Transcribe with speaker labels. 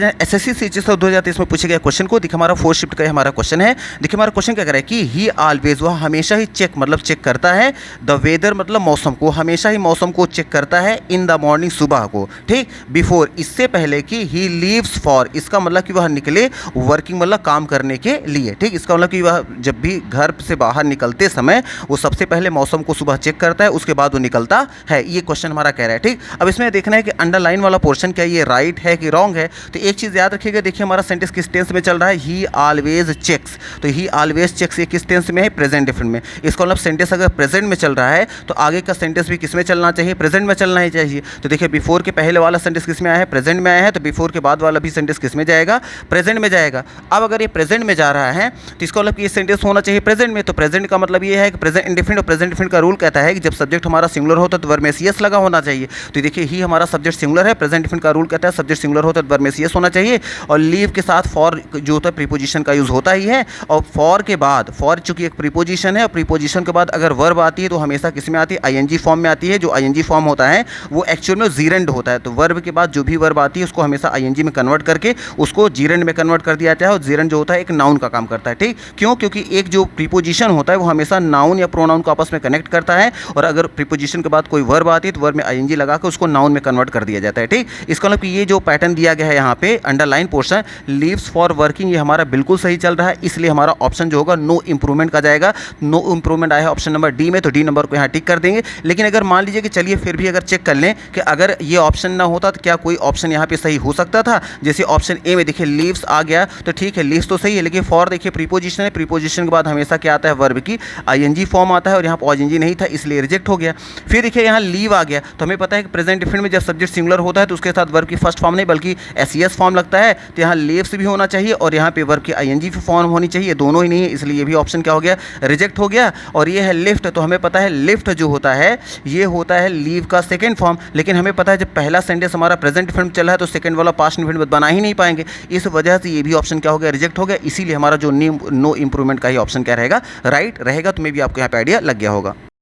Speaker 1: SSC CGS 2023 में पूछे गए क्वेश्चन को देखिए, हमारा 4 शिफ्ट का हमारा क्वेश्चन है। देखिए हमारा क्वेश्चन क्या कर रहा है कि ही ऑलवेज, वह हमेशा ही चेक मतलब चेक करता है द वेदर मतलब मौसम को, हमेशा ही मौसम को चेक करता है इन द मॉर्निंग सुबह को, ठीक, बिफोर इससे पहले कि ही लीव्स फॉर, इसका मतलब कि वह निकले वर्किंग मतलब काम करने के लिए, ठीक, इसका मतलब कि वह जब भी घर से बाहर निकलते समय वो सबसे पहले मौसम को सुबह चेक करता है, उसके बाद वो निकलता है। ये क्वेश्चन हमारा कह रहा है, ठीक। अब इसमें देखना है कि अंडरलाइन वाला पोर्शन क्या ये राइट है कि रॉन्ग है। तो एक चीज़ याद रखिएगा, देखिए हमारा सेंटेंस किस टेंस में चल रहा है, ही ऑलवेज चेक्स, तो ही ऑलवेज चेक्स ये किस टेंस में है, प्रेजेंट डिफरेंट में। इसका मतलब सेंटेंस अगर प्रेजेंट में चल रहा है तो आगे का सेंटेंस भी किस में चलना चाहिए, प्रेजेंट में चलना ही चाहिए। तो देखिए बिफोर के पहले वाला सेंटेंस किस में आया है, प्रेजेंट में आया है, तो बिफोर के बाद वाला भी सेंटेंस किस में जाएगा, प्रेजेंट में जाएगा। अब अगर ये प्रेजेंट में जा रहा है तो इसका मतलब कि ये सेंटेंस होना चाहिए प्रेजेंट में। तो प्रेजेंट का मतलब ये है कि प्रेजेंट इंडेफिनिट, और प्रेजेंट इंडेफिनिट का रूल कहता है कि जब सब्जेक्ट हमारा सिंगुलर होता है तो वर्ब में सीएस लगा होना चाहिए। तो देखिए ही हमारा सब्जेक्ट सिंगुलर है, प्रेजेंट इंडेफिनिट का रूल कहता है सब्जेक्ट सिंगुलर होता है तो वर्ब में सीएस होना चाहिए, और लीव के साथ फॉर जो होता है प्रीपोजिशन का यूज़ होता ही है। और फॉर के बाद, फॉर चूंकि एक प्रीपोजिशन है और प्रीपोजिशन के बाद अगर वर्ब आती है तो हमेशा किस में आती है, आईएनजी फॉर्म में आती है। जो आईएनजी फॉर्म होता है वो एक्चुअल में जीरेंड होता है, तो वर्ब के बाद जो भी वर्ब आती है उसको हमेशा आईएनजी में कन्वर्ट करके उसको जीरेंड में कन्वर्ट कर दिया जाता है, और जीरेंड जो होता है एक नाउन का काम करता है, ठीक। क्यों, क्योंकि एक जो प्रीपोजिशन होता है वो हमेशा नाउन या प्रोनाउन को आपस में कनेक्ट करता है, और अगर प्रीपोजिशन के बाद कोई वर्ब आती है तो वर्ब में आईएनजी लगा कर उसको नाउन में कन्वर्ट कर दिया जाता है, ठीक। इसका मतलब कि ये जो पैटर्न दिया गया है यहाँ पे underline portion leaves for working, ये हमारा बिल्कुल सही चल रहा है, इसलिए हमारा ऑप्शन जो होगा नो इंप्रूवमेंट का जाएगा। नो इंप्रूवमेंट आया है ऑप्शन नंबर डी में, तो डी नंबर को यहाँ टिक कर देंगे। लेकिन अगर मान लीजिए कि चलिए फिर भी अगर चेक कर लें कि अगर ये ऑप्शन ना होता तो क्या कोई ऑप्शन यहाँ पे सही हो सकता था, जैसे ऑप्शन ए में देखिए लीव्स आ गया तो ठीक है, लीव्स तो सही है, लेकिन फॉर देखिए प्रीपोजिशन है, प्रीपोजिशन के बाद हमेशा क्या आता है, वर्ब की आईएनजी फॉर्म आता है, और यहाँ पर आईएनजी नहीं था इसलिए रिजेक्ट हो गया। फिर देखिए यहाँ लीव आ गया, तो हमें पता है कि प्रेजेंट डिफरेंट में जब सब्जेक्ट सिंगुलर होता है तो उसके साथ वर्ब की फर्स्ट फॉर्म नहीं बल्कि एसईएस फॉर्म लगता है, तो यहाँ लीव्स भी होना चाहिए और यहाँ पे वर्ब की आईएनजी फॉर्म होनी चाहिए, दोनों ही नहीं है, इसलिए ये भी ऑप्शन क्या हो गया, रिजेक्ट हो गया। और ये है लिफ्ट, तो हमें पता है लिफ्ट जो होता है ये होता है लीव का सेकंड फॉर्म, लेकिन हमें पता है जब पहला सेंटेंस हमारा प्रेजेंट फॉर्म चल रहा है तो सेकंड वाला पास्ट इंडेफिनिट बना ही नहीं पाएंगे, इस वजह से ये भी ऑप्शन क्या हो गया, रिजेक्ट हो गया। इसीलिए हमारा जो नो इंप्रूवमेंट का ही ऑप्शन क्या रहेगा, राइट रहेगा। तो मे भी आपको यहाँ पे आइडिया लग गया होगा।